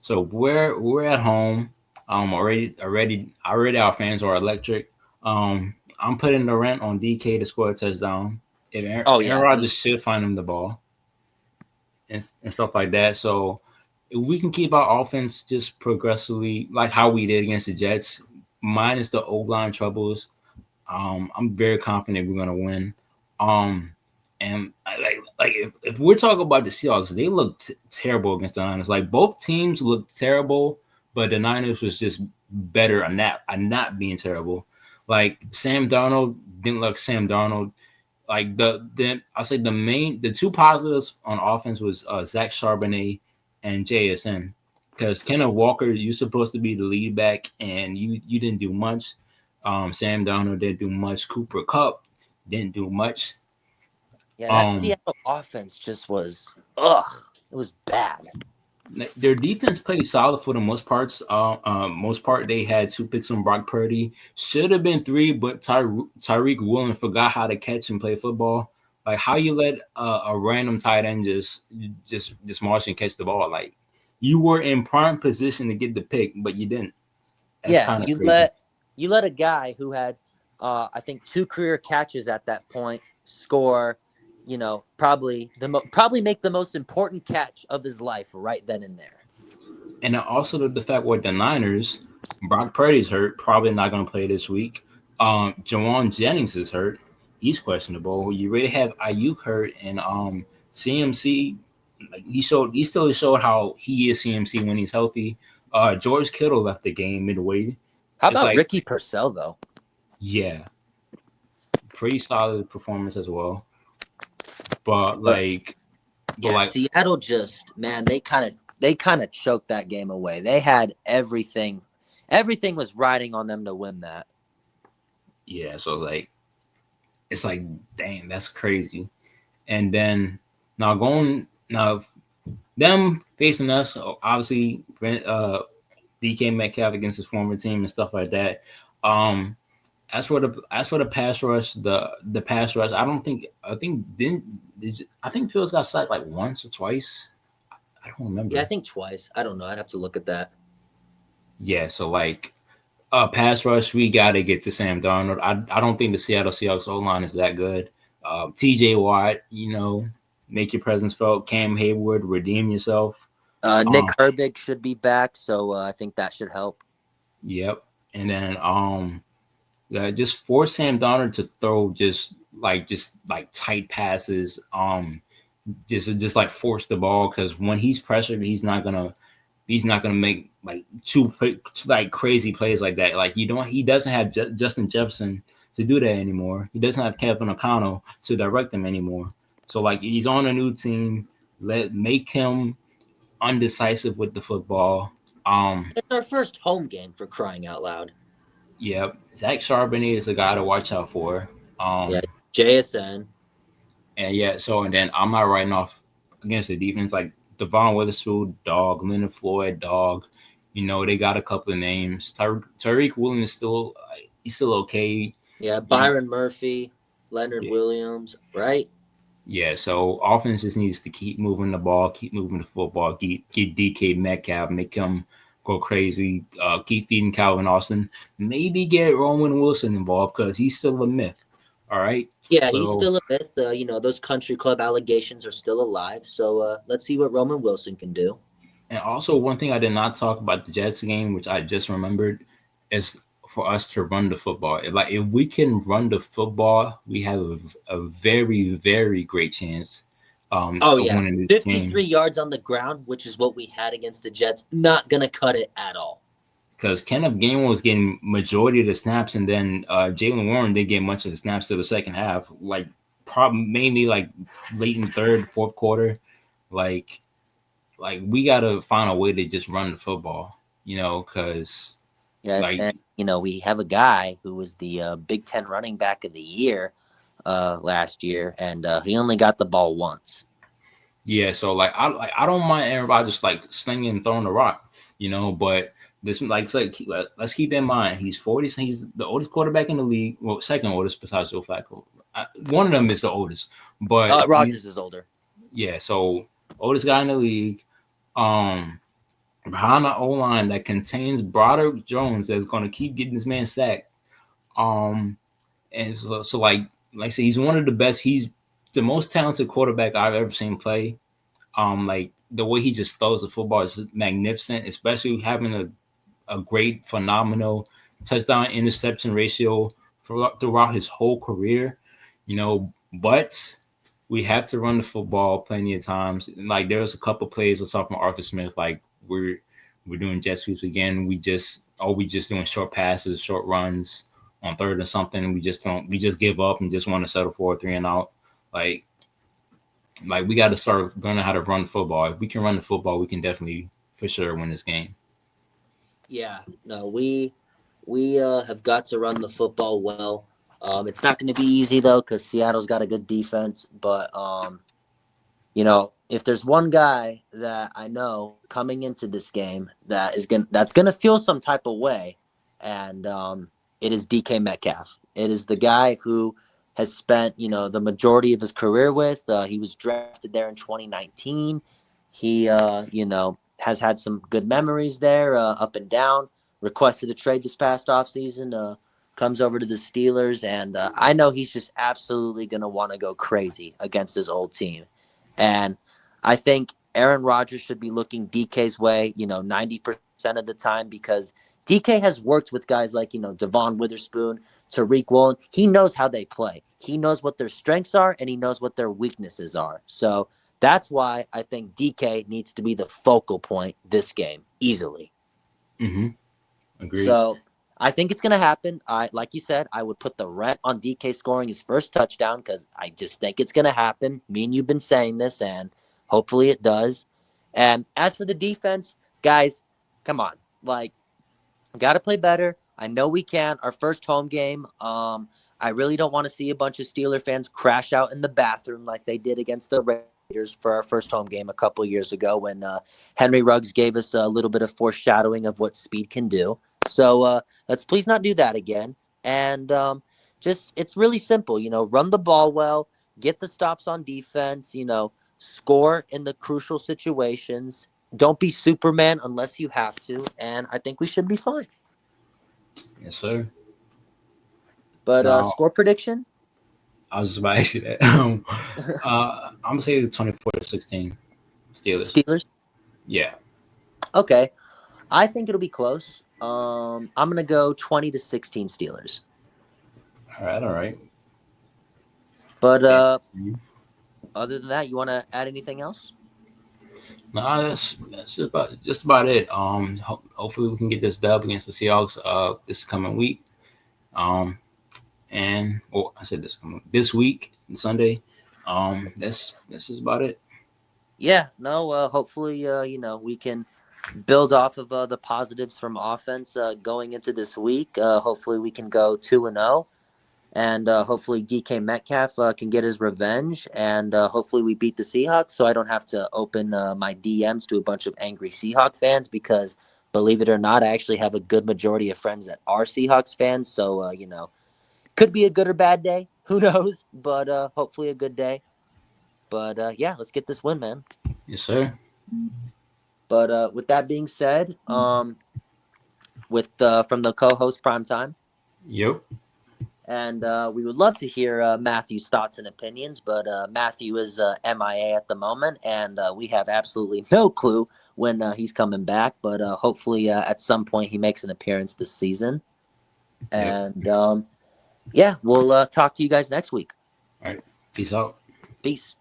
So we're at home. Already our fans are electric. I'm putting the rent on DK to score a touchdown. If Oh Aaron yeah, Rodgers me. should find him the ball and stuff like that. So if we can keep our offense just progressively like how we did against the Jets, minus the O line troubles, I'm very confident we're gonna win. Um, and like if we're talking about the Seahawks, they looked terrible against the Niners. Like both teams looked terrible, but the Niners was just better at not being terrible. Like Sam Darnold didn't look Sam Darnold. Like the I say the two positives on offense was Zach Charbonnet and JSN, because Kenneth Walker, you're supposed to be the lead back and you didn't do much. Sam Darnold didn't do much. Cooper Cup didn't do much. Yeah, that Um, Seattle offense just was it was bad. their defense played solid for the most parts. Most part they had 2 picks on Brock Purdy. Should have been 3, but Tyreek Woolen forgot how to catch and play football. Like how you let a random tight end just march and catch the ball. Like you were in prime position to get the pick, but you didn't. That's Yeah, kind of crazy. you let a guy who had, I think, 2 career catches at that point score, probably make the most important catch of his life right then and there. And then also the fact with the Niners, Brock Purdy's hurt, probably not going to play this week. Jawan Jennings is hurt. He's questionable. You really have Ayuk hurt, and CMC. Like he still showed how he is CMC when he's healthy. George Kittle left the game midway. How It's about like, Ricky Purcell though? yeah, pretty solid performance as well. But But like, but yeah, like, Seattle just, man, they kind of choked that game away. They had everything. Everything was riding on them to win that. yeah. So like, it's like, dang, that's crazy. And then now them facing us, obviously, DK Metcalf against his former team and stuff like that. Um, as for the pass rush, the pass rush, I think Fields got sacked like once or twice. I don't Yeah, I remember. think twice. I don't know. I'd have to look at that. Yeah, so like pass rush, we gotta get to Sam Darnold. I don't think the Seattle Seahawks O line is that good. T.J. Watt, make your presence felt. Cam Hayward, redeem yourself. Nick Um, Herbig should be back, so I think that should help. yep. And then yeah, just force Sam Donner to throw just like tight passes. Just like force the ball because when he's pressured, he's not gonna make like like crazy plays like that. Like he doesn't have Justin Jefferson to do that anymore. He doesn't have Kevin O'Connell to direct him anymore. So like he's on a new team. Make him undecisive with the football. It's our first home game for crying out loud. Yeah, Zach Charbonnet is a guy to watch out for. Yeah, Um, JSN. and yeah, and then I'm not writing off against the defense like Devon Witherspoon, dog, Leonard Floyd, dog. They got a couple of names. Tyreek Williams is still he's still okay. Yeah, You, Byron Murphy, Leonard yeah, Williams, right? yeah. So offense just needs to keep moving the ball, keep moving the football, keep DK Metcalf, make him go crazy. Keep feeding Calvin Austin. Maybe get Roman Wilson involved because he's still a myth. All right. Yeah, he's So still a myth. Those country club allegations are still alive. So let's see what Roman Wilson can do. and also one thing I did not talk about the Jets game, which I just remembered, is for us to run the football. If we can run the football, we have a very very great chance Oh of yeah, winning this 53 game. yards on the ground, which is what we had against the Jets. Not gonna cut it at all. Because Kenneth Gainwell was getting majority of the snaps, and then Jalen Warren didn't get much of the snaps to the second half. Like, mainly like late in third, fourth quarter. Like, we gotta find a way to just run the football. Because Yeah, like and we have a guy who was the Big Ten running back of the year last year, and he only got the ball once. yeah, so I don't mind Aaron Rodgers like slinging and throwing the rock, but this like I said, let's keep in mind he's 40. He's the oldest quarterback in the league. Well, second oldest besides Joe Flacco. One of them is the oldest, but Rogers is older. yeah, so oldest guy in the league. Um, Behind the O line that contains Broderick Jones that's going to keep getting this man sacked. Um, and so like I said, he's one of the best. He's the most talented quarterback I've ever seen play. Like the way he just throws the football is magnificent, especially having a great, phenomenal touchdown interception ratio throughout his whole career. But we have to run the football plenty of times. Like there was a couple plays I saw from Arthur Smith, like we're doing jet sweeps again. We just doing short passes, short runs on third or something, and we just give up and just want to settle for a 3-and-out. Like we got to start learning how to run football. If we can run the football, we can definitely for sure win this game. Yeah, no, we have got to run the football well. It's not going to be easy though because Seattle's got a good defense. But if there's one guy that I know coming into this game that's gonna feel some type of way, and it is DK Metcalf. It is the guy who has spent the majority of his career with. He was drafted there in 2019. He has had some good memories there, up and down. requested a trade this past offseason. Comes over to the Steelers, and I know he's just absolutely going to want to go crazy against his old team. And I think Aaron Rodgers should be looking DK's way, 90% of the time, because DK has worked with guys like, Devon Witherspoon, Tariq Woolen. He knows how they play. He knows what their strengths are, and he knows what their weaknesses are. So that's why I think DK needs to be the focal point this game easily. Mm-hmm. Agreed. So I think it's going to happen. Like you said, I would put the rent on DK scoring his first touchdown because I just think it's going to happen. Me and you've been saying this, and hopefully it does. And as for the defense, guys, come on. Like, got to play better. I know we can. Our first home game. I really don't want to see a bunch of Steeler fans crash out in the bathroom like they did against the Raiders for our first home game a couple years ago when Henry Ruggs gave us a little bit of foreshadowing of what speed can do. So let's please not do that again. And just it's really simple. Run the ball well, get the stops on defense. Score in the crucial situations. Don't be Superman unless you have to, and I think we should be fine. Yes, sir. But Now, score prediction? I was just about to ask you that. I'm gonna say 24-16 Steelers. Steelers? Yeah. Okay. I think it'll be close. I'm gonna go 20-16 Steelers. All right. All right. But Yeah. other than that, you want to add anything else? No, that's just about it. Hopefully we can get this dub against the Seahawks this coming week. Um, and I said this week Sunday. That's just about it. Yeah. No. Hopefully, we can build off of the positives from offense going into this week. Hopefully, we can go 2-0. And hopefully DK Metcalf can get his revenge. And hopefully we beat the Seahawks so I don't have to open my DMs to a bunch of angry Seahawk fans because, believe it or not, I actually have a good majority of friends that are Seahawks fans. So, could be a good or bad day. Who knows? But hopefully a good day. But yeah, let's get this win, man. Yes, sir. But with that being said, with from the co-host Primetime, Yep. and we would love to hear Matthew's thoughts and opinions, but Matthew is MIA at the moment, and we have absolutely no clue when he's coming back. But hopefully, at some point, he makes an appearance this season. Yep. And yeah, we'll talk to you guys next week. All right. Peace out. Peace.